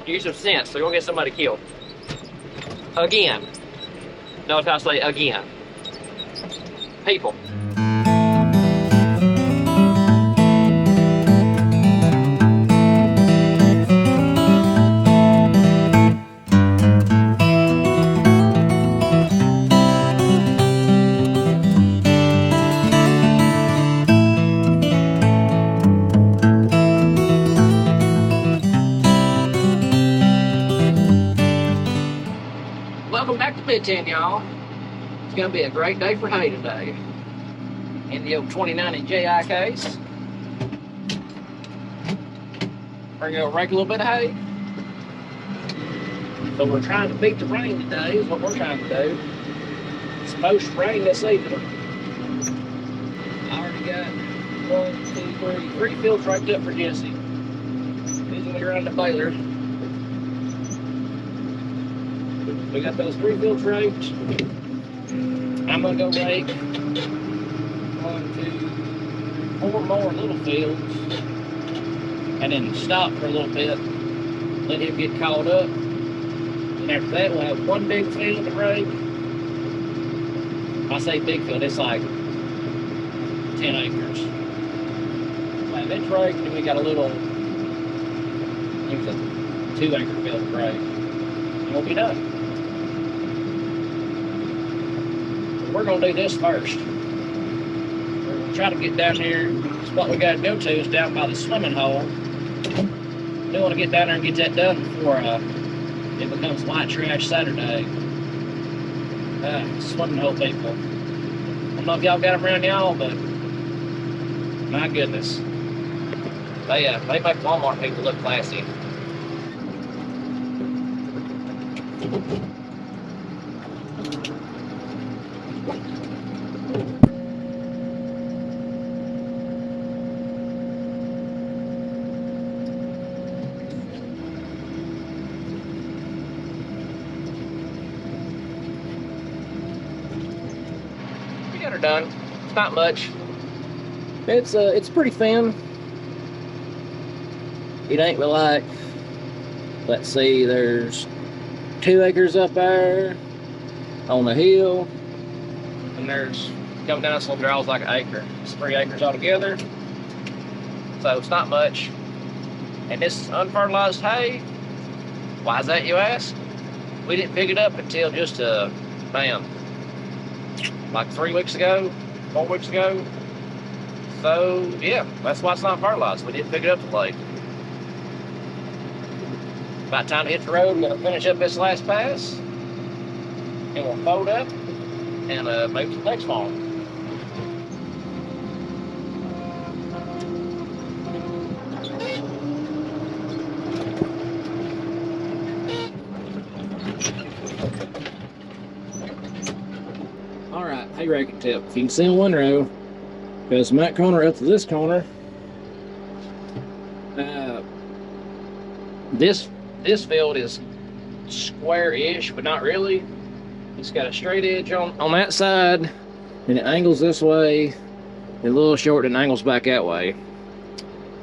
Use some sense, so you're gonna get somebody killed. Again. Notice how I say again. People. Welcome back to Midtown, y'all. It's gonna be a great day for hay today. In the old 29 JI case. We're gonna rake a little bit of hay. So we're trying to beat the rain today, is what we're trying to do. It's supposed to rain this evening. I already got three fields raked up for Jesse. He's gonna run the baler. We got those 3 fields raked. I'm gonna go rake 1, 2, 4 more little fields, and then stop for a little bit, let him get caught up. And after that, we'll have 1 big field to rake. I say big field, it's like 10 acres. Like that's raked, and we got a little, I think it's a 2-acre field to rake. And we'll be done. We're gonna do this first. We're gonna try to get down here. What we gotta go to is down by the swimming hole. We want to get down there and get that done before it becomes white trash Saturday. Swimming hole people. I don't know if y'all got them around y'all, but my goodness. They make Walmart people look classy. Are done. It's not much. It's pretty thin. It ain't like, let's see, there's 2 acres up there on the hill, and there's coming down this little draws like an acre. It's 3 acres altogether. So it's not much. And this is unfertilized hay. Why is that, you ask? We didn't pick it up until just like 3 weeks ago, 4 weeks ago. So yeah, that's why it's not fertilized. We didn't pick it up till late. About time to hit the road. We're gonna finish up this last pass, and we'll fold up and move to the next farm. Hay raking tip. If you can see in one row, goes from that corner up to this corner. This field is square-ish, but not really. It's got a straight edge on that side, and it angles this way, and a little short and angles back that way.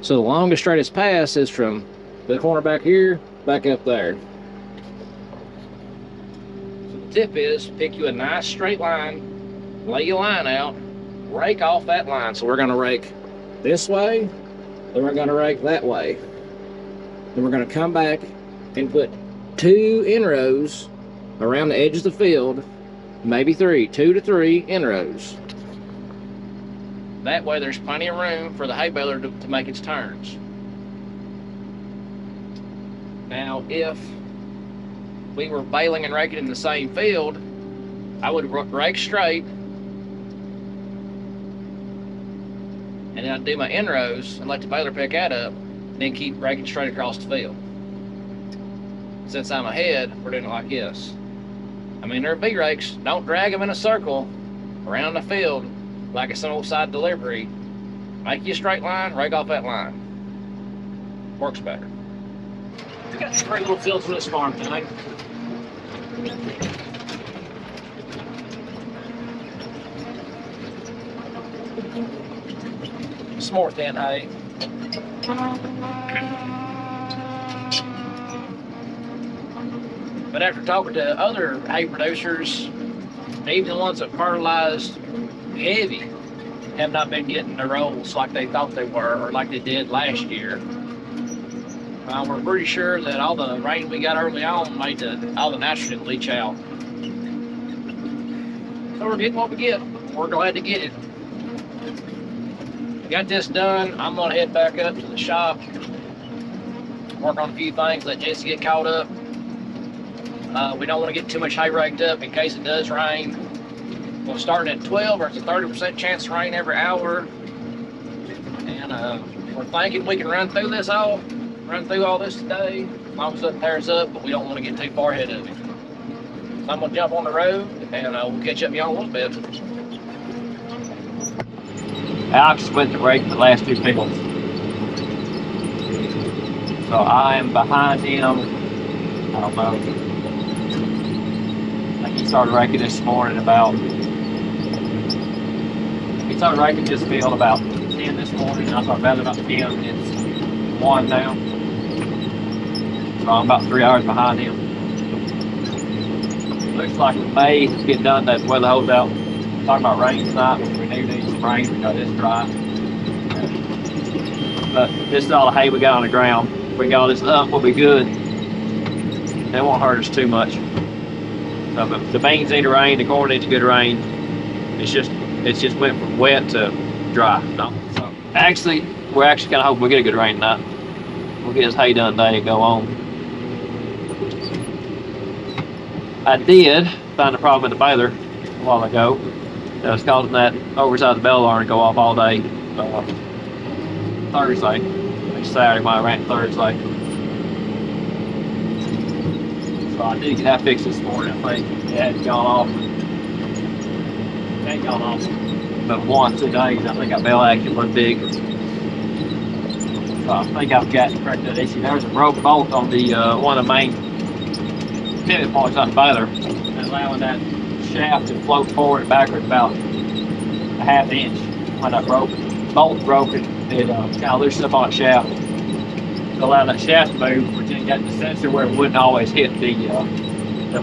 So the longest, straightest pass is from the corner back here, back up there. So the tip is, pick you a nice straight line, lay your line out, rake off that line. So we're gonna rake this way, then we're gonna rake that way. Then we're gonna come back and put 2 inrows around the edges of the field, maybe 3, 2 to 3 inrows. That way there's plenty of room for the hay baler to make its turns. Now, if we were baling and raking in the same field, I would rake straight, and then I'd do my inrows and let the baler pick that up, and then keep raking straight across the field. Since I'm ahead, we're doing it like this. I mean, they're big rakes. Don't drag them in a circle around the field like it's an old side delivery. Make you a straight line, rake off that line. Works better. We got 3 little fields for this farm tonight. Some more thin hay. But after talking to other hay producers, even the ones that fertilized heavy, have not been getting the rolls like they thought they were, or like they did last year. We're pretty sure that all the rain we got early on made all the nitrogen leach out. So we're getting what we get. We're glad to get it. Got this done. I'm gonna head back up to the shop, work on a few things, let Jesse get caught up. We don't want to get too much hay raked up in case it does rain. We'll start at 12, or it's a 30% chance of rain every hour. And we're thinking we can run through all this today, as long as it tears up, but we don't want to get too far ahead of it. So I'm gonna jump on the road, and we'll catch up with y'all in a little bit. Alex went to rake the last 2 fields. So I am behind him. I don't know. I think he started raking this morning he started raking this field about 10 this morning. I started baling about 10. It's 1 now. So I'm about 3 hours behind him. Looks like we may get done that weather holds out. Talking about rain tonight, but we do need some rain because it's dry. But this is all the hay we got on the ground. If we got all this up, we'll be good. It won't hurt us too much. So, but the beans need rain, the corn needs good rain. It's just went from wet to dry. So actually, we're actually kind of hoping we get a good rain tonight. We'll get this hay done today and go on. I did find a problem with the baler a while ago. That was causing that oversized bell alarm to go off all day Thursday. It's Saturday when I ran Thursday. So I did get that fixed this morning. I think it had gone off. It had gone off but 1-2 days. I think that bell actually looked big. So I think I've got to correct that issue. There's a broke bolt on the one of the main pivot points on the baler, allowing that shaft to float forward and backward about a ½ inch. When that bolt broke, it kind of loosened up on the shaft to allow that shaft to move, which then got the sensor where it wouldn't always hit the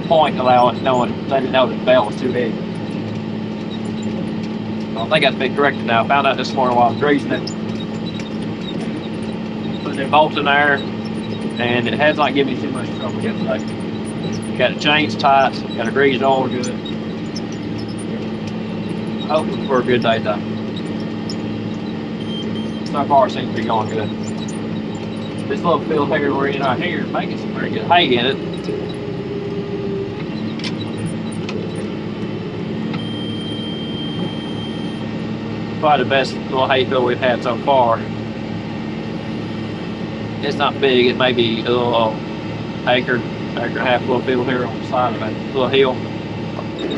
point, allowing it let it know that the bell was too big. So I think that's been corrected now. I found out this morning while I was greasing it. Put the bolt in there, and it has not given me too much trouble yet today. Got the chains tight, got a greased oil good. Hoping for a good day though. So far it seems to be going good. This little field here we're in right here is making some pretty good hay in it. Probably the best little hay field we've had so far. It's not big, it may be a little acre and a half little field here on the side of that little hill.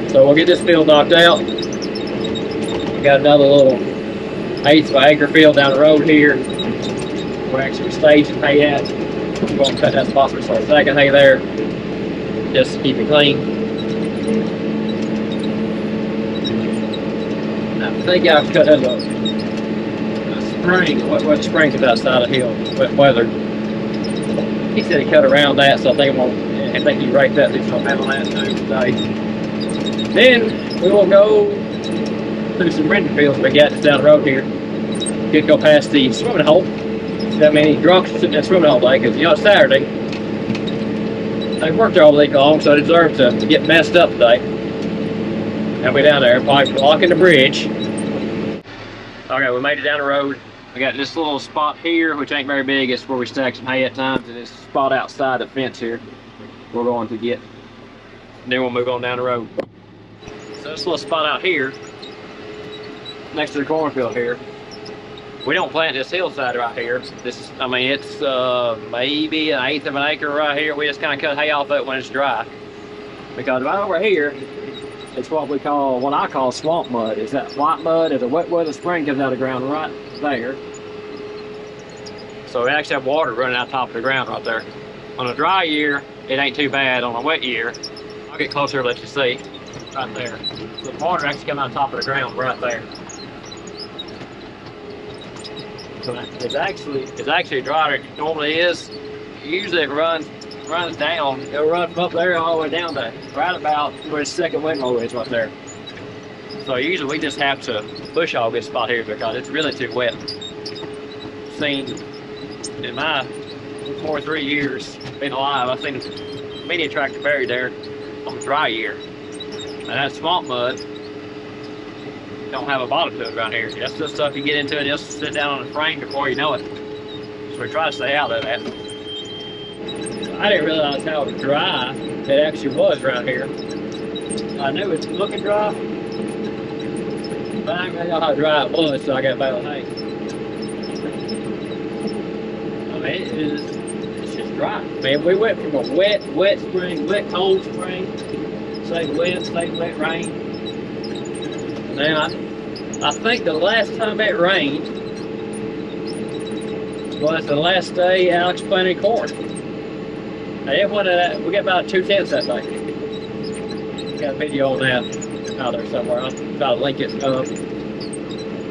So we'll get this field knocked out. We got another little 1/8 of an acre field down the road here. We're actually staging hay at. We're going to cut that spot so we start stacking hay there, just to keep it clean. I think I've cut that up. Wet spring is outside of the hill, wet weather. He said he cut around that, so I think he raked that through some metal last time today. Then we will go through some rending fields we got just down the road here. Could go past the swimming hole. That many drunks sitting in that swimming hole today, because it's Saturday. They've worked there all week long, so they deserve to get messed up today. And we're down there, probably blocking the bridge. Okay, we made it down the road. We got this little spot here, which ain't very big. It's where we stack some hay at times, and this spot outside the fence here we're going to get. And then we'll move on down the road. So this little spot out here, next to the cornfield here, we don't plant this hillside right here. This is, I mean, it's maybe 1/8 of an acre right here. We just kind of cut hay off it when it's dry. Because right over here, it's what I call swamp mud. Is that white mud as a wet weather spring comes out of the ground right there. So we actually have water running out top of the ground right there. On a dry year, it ain't too bad. On a wet year, I'll get closer and let you see, right there. So the water actually comes out top of the ground right there. So it's actually drier than it normally is. Usually it runs runs down. It'll run from up there all the way down to right about where the second windrow is right there. So usually we just have to bush hog this spot here because it's really too wet. Seen in my 43 years being alive, I've seen a medium tractor buried there on a dry year. And that swamp mud don't have a bottom to it around here. That's the stuff you get into and it'll sit down on the frame before you know it. So we try to stay out of that. I didn't realize how dry it actually was around here. I knew it was looking dry, but I didn't know how dry it was, so I got baling hay. I mean, it's just dry. I mean, we went from a wet spring, wet, cold spring, say wet rain. Now, I think the last time it rained was the last day Alex planted corn. And we got about 2 tenths that day. Got a video on that out there somewhere. I'll try to link it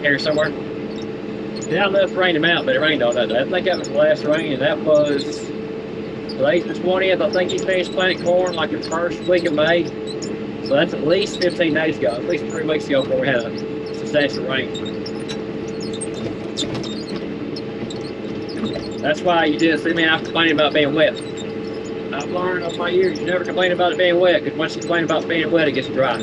here somewhere. Not enough rain him out, but it rained all that day. I think that was the last rain, and that was the 8th or 20th. I think he finished planting corn like the first week of May. So that's at least 15 days ago, at least 3 weeks ago before we had a substantial rain. That's why you didn't see me out complaining about being wet. I've learned over my years, you never complain about it being wet, because once you complain about being wet, it gets dry.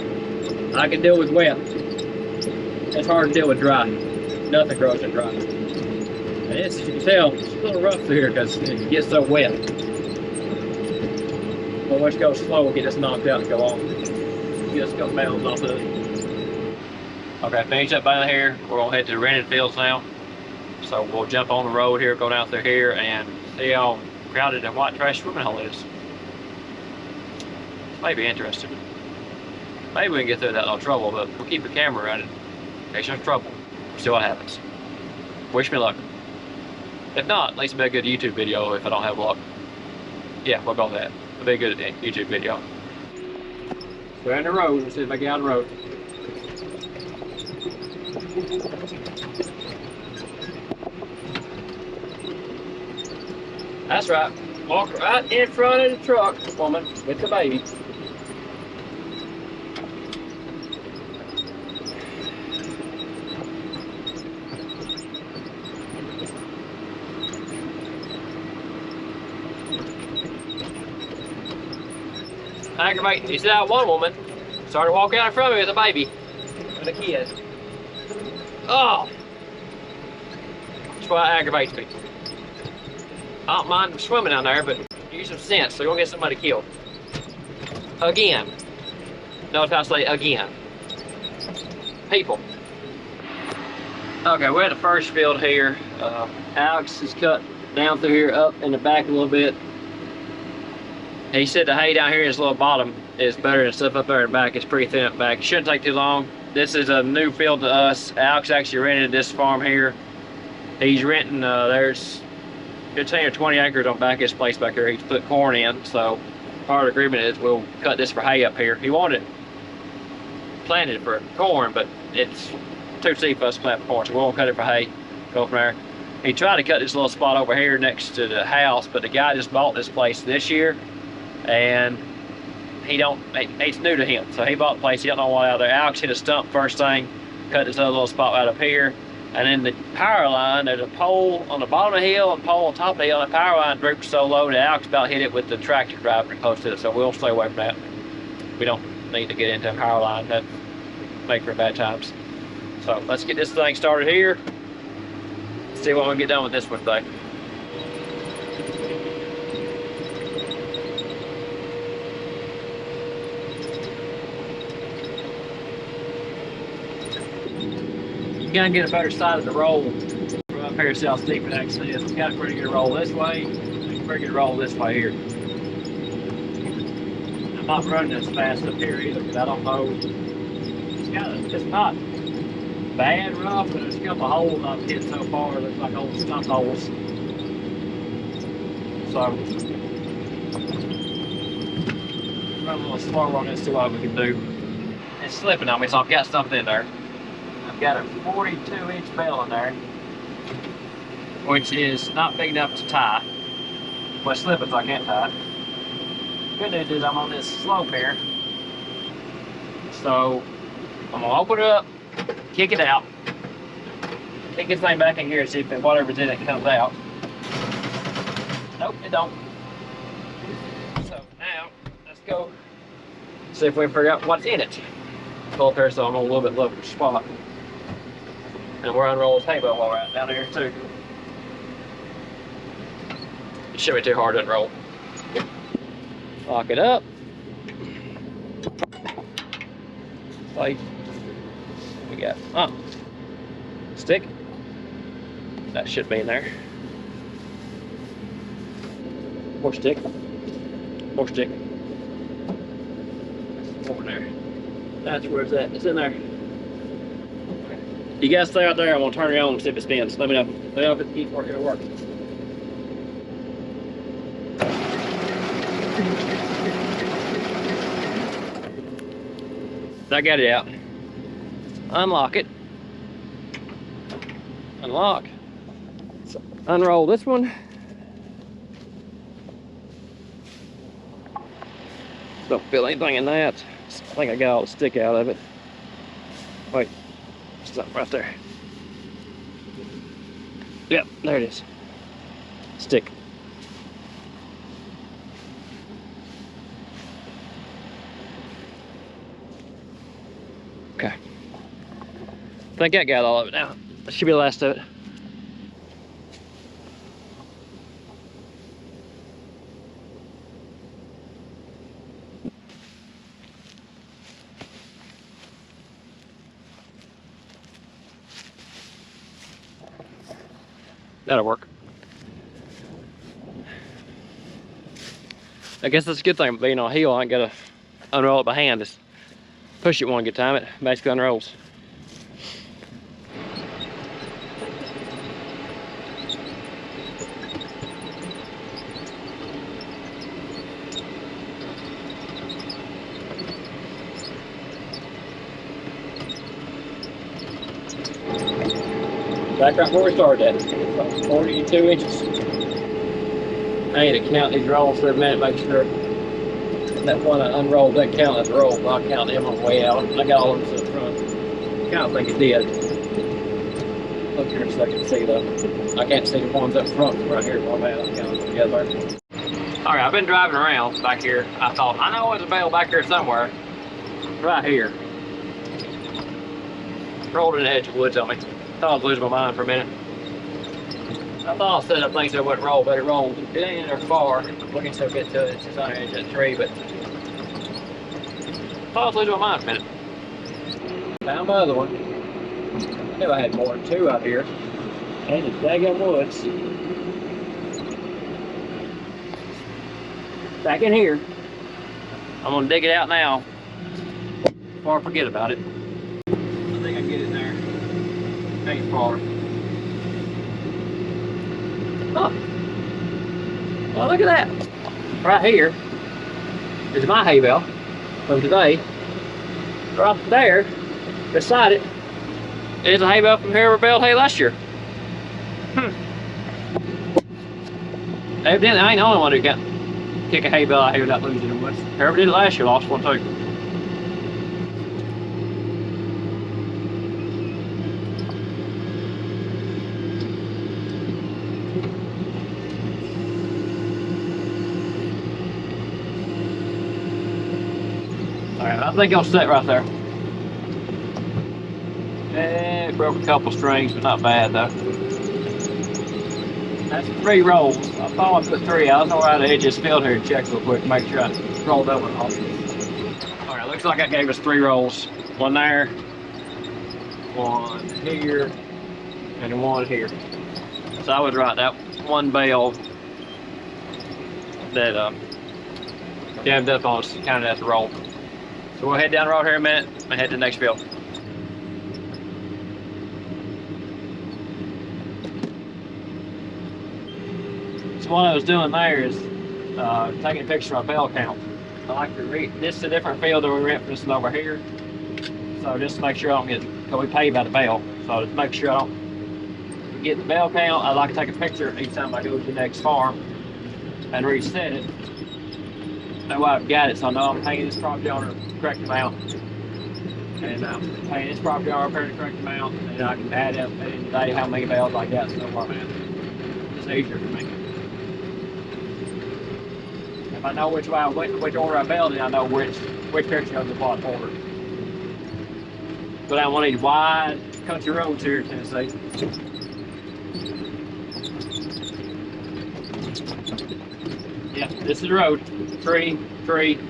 I can deal with wet. It's hard to deal with dry. Nothing grows in dry. And you can tell, it's a little rough through here because it gets so wet. But once you go slow, we'll get this knocked out and go on. Get us a couple bales off of it. Okay, finish up baling here. We're going to head to the rented fields now. So we'll jump on the road here, go down through here, and see how crowded and white trash swimming hole is. This may be interesting. Maybe we can get through that without trouble, but we'll keep the camera running in case there's trouble. We'll see what happens. Wish me luck. If not, at least it'll be a good YouTube video if I don't have luck. Yeah, we'll go with that. It'll be a good YouTube video. We're in the road. Let's see if I get on the road. That's right. Walk right in front of the truck, woman, with the baby. Aggravating. You see that one woman started walking out in front of me with a baby, with a kid. Oh! That's why it aggravates me. I don't mind swimming down there, but use some sense, so you're gonna get somebody killed. Again. Notice how I say again. People. Okay, we're at the first field here. Alex is cut down through here, up in the back a little bit. He said the hay down here in his little bottom is better than stuff up there in the back. It's pretty thin up back. It shouldn't take too long. This is a new field to us. Alex actually rented this farm here. He's renting, there's 15 or 20 acres on back of this place back here. He's put corn in, so part of the agreement is we'll cut this for hay up here. He wanted it planted for corn, but it's too steep for us to plant for corn, so we won't cut it for hay. Go from there. He tried to cut this little spot over here next to the house, but the guy just bought this place this year, and it's new to him. So he bought the place, he don't know what out there. Alex hit a stump first thing, cut this other little spot right up here. And then the power line, there's a pole on the bottom of the hill and a pole on top of the hill, and the power line droops so low that Alex about hit it with the tractor driving close to it, so we'll stay away from that. We don't need to get into a power line, that make for bad times. So let's get this thing started here. See what we can get done with this one today. You gotta get a better side of the roll from up here, see how steep it actually is. We got a pretty good roll this way, a pretty good roll this way here. I'm not running as fast up here either, because I don't know. It's not bad rough, but there's a couple of holes I've hit so far. It looks like old stump holes. So run a little slower on this, see what we can do. It's slipping on me, so I've got something in there. Got a 42-inch bale in there, which is not big enough to tie. Well, it's slipping, so I can't tie it. good news is I'm on this slope here. So I'm gonna open it up, kick it out, kick this thing back in here and see if whatever's in it comes out. Nope, it don't. So now let's go see if we can figure out what's in it. Pull up here so I'm on a little bit lower spot. And we're unrolling this hay bale while we're out down here too. It shouldn't be too hard to unroll. Lock it up. Like we got stick. That should be in there. More stick. More stick. More in there. That's where it's at. It's in there. You guys stay out there. I'm gonna turn it on and see if it spins. Let me know. Let me know if it keeps working. It'll work. I got it out. Unlock it. Unlock. So unroll this one. Don't feel anything in that. I think I got all the stick out of it. Wait, something right there. Yep, there it is. Stick. Okay. I think I got all of it now. That should be the last of it. That'll work. I guess that's a good thing about being on a hill. I ain't gotta unroll it by hand. Just push it one good time, it basically unrolls. Back right where we started at, about 42 inches. I need to count these rolls for a minute, make sure that one I unrolled doesn't count as a roll, but I'll count them on the way out. I got all of them to the front. I kind of think it did. Look here in a second to see though. I can't see the ones up front right here where I'm at. I'll count them together. Alright, I've been driving around back here. I thought, I know there's a bale back here somewhere. Right here. Rolled in the edge of woods on me. Thought I was losing my mind for a minute. I thought I set up things that wouldn't roll, but it rolled. It ain't in there far. Looking so good to it, it's just on the edge of that tree, but I thought I was losing my mind for a minute. Found my other one. I knew I had more than two out here. And it's daggone woods. Back in here. I'm gonna dig it out now before I forget about it. I think I can get it in there. Ain't far. Oh. Well, look at that. Right here is my hay bale from today. Right there, beside it, is a hay bale from whoever baled hay last year. Evidently, I ain't the only one who got kick a hay bale out here without losing it. Whoever did it last year lost one too. Alright, I think I'll sit right there. It broke a couple strings, but not bad though. That's 3 rolls. I thought I put 3. I was gonna ride the edge of this field here and check real quick, make sure I rolled that one off. Alright, looks like that gave us 3 rolls. One there, one here, and one here. So I was right, that one bale that jammed up on us counted as a roll. So we'll head down the road here in a minute and head to the next field. So what I was doing there is taking a picture of my bale count. I like to read, this is a different field than we rent for this one over here. So just to make sure I don't get, because we pay by the bale. So to make sure I don't get the bale count, I like to take a picture each time I go to the next farm and reset it. know I've got it, so I know I'm paying this property owner the correct amount. And paying this property owner up here the correct amount, and I can add up at the end of the day how many bales I got, so no problem. It's easier for me. If I know which order I baled in, I know which picture goes to what order. But I want these wide country roads here in Tennessee. Yeah, this is the road. Tree. Road.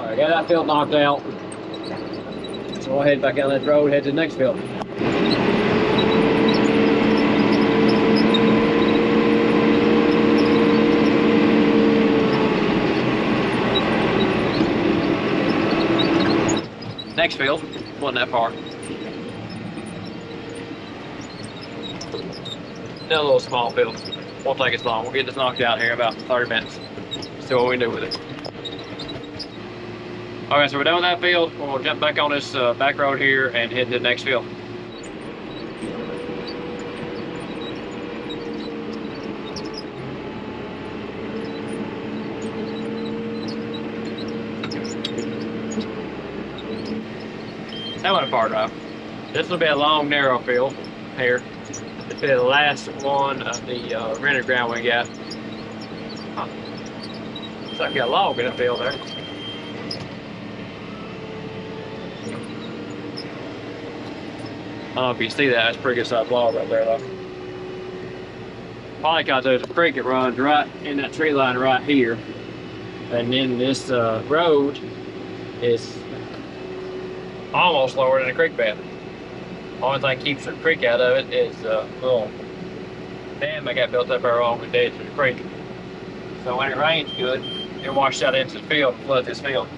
I got that field knocked out. So we'll head back down that road, head to the next field. Next field, wasn't that far. Another little small field. Won't take us long. We'll get this knocked out here in about 30 minutes. See what we can do with it. Okay, so we're done with that field. We'll jump back on this back road here and head to the next field. That wasn't far drive. This will be a long, narrow field here. This will be the last one of the rented ground we got. Looks like we got a log in the field there. I don't know if you see that, that's a pretty good sized log right there though. Probably because there's a creek that runs right in that tree line right here. And then this road is almost lower than the creek bed. Only thing keeps the creek out of it is a little dam that got built up there along the edge of the creek. So when it rains good, it washes out into the field and floods this field.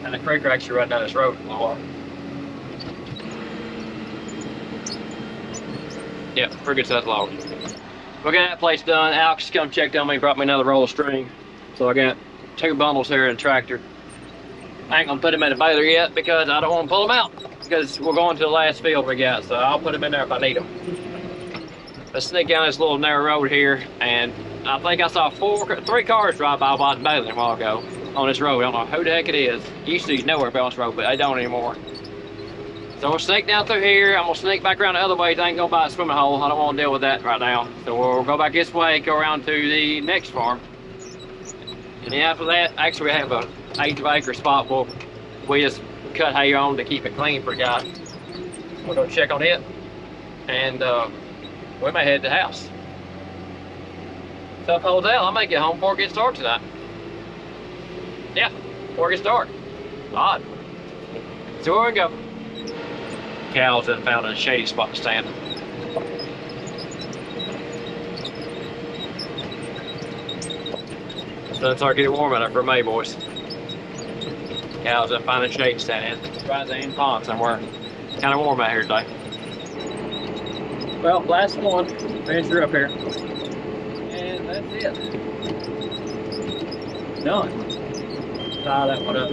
And the creek will actually run down this road a little while. Yeah, pretty good sized log. We got that place done. Alex come checked on me, brought me another roll of string. So I got 2 bundles here in the tractor. I ain't gonna put them in the baler yet because I don't want to pull them out because we're going to the last field we got. So I'll put them in there if I need them. Let's sneak down this little narrow road here, and I think I saw 3 cars drive by while I was baling a while ago on this road. I don't know who the heck it is. Used to know where on this road, but I don't anymore. So we'll sneak down through here. I'm gonna sneak back around the other way. I ain't go by a swimming hole. I don't want to deal with that right now. So we'll go back this way, go around to the next farm. And then after that, actually we have a 1/8 acre spot where we just cut hay on to keep it clean for guys. We'll go check on it, and we may head to the house. So if it holds out, I may get home before it gets dark tonight. Yeah, before it gets dark. Odd. So where we go. Cows done found a shady spot to stand. So it's getting warm out there for May, boys. Cows done found a shade to stand in. Right there in the pond somewhere. Kind of warm out here today. Well, last one. Finish her up here. And that's it. Done. Tie that one up.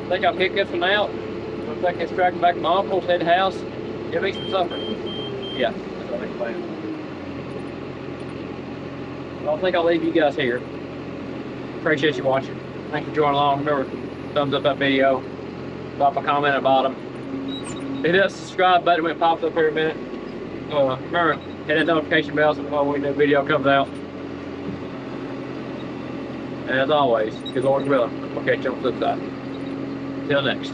I think I'll pick this one out. I'll take this tractor back to my uncle's, head house, give me some supper. Yeah, that's what I'm planning. Well, I think I'll leave you guys here. Appreciate you watching. Thanks for joining along. Remember, thumbs up that video. Drop a comment at the bottom. Hit that subscribe button when it pops up here in a minute. Remember, hit that notification bell so when the new video comes out. And as always, good Lord willing, we'll catch you on the flip side. Till next.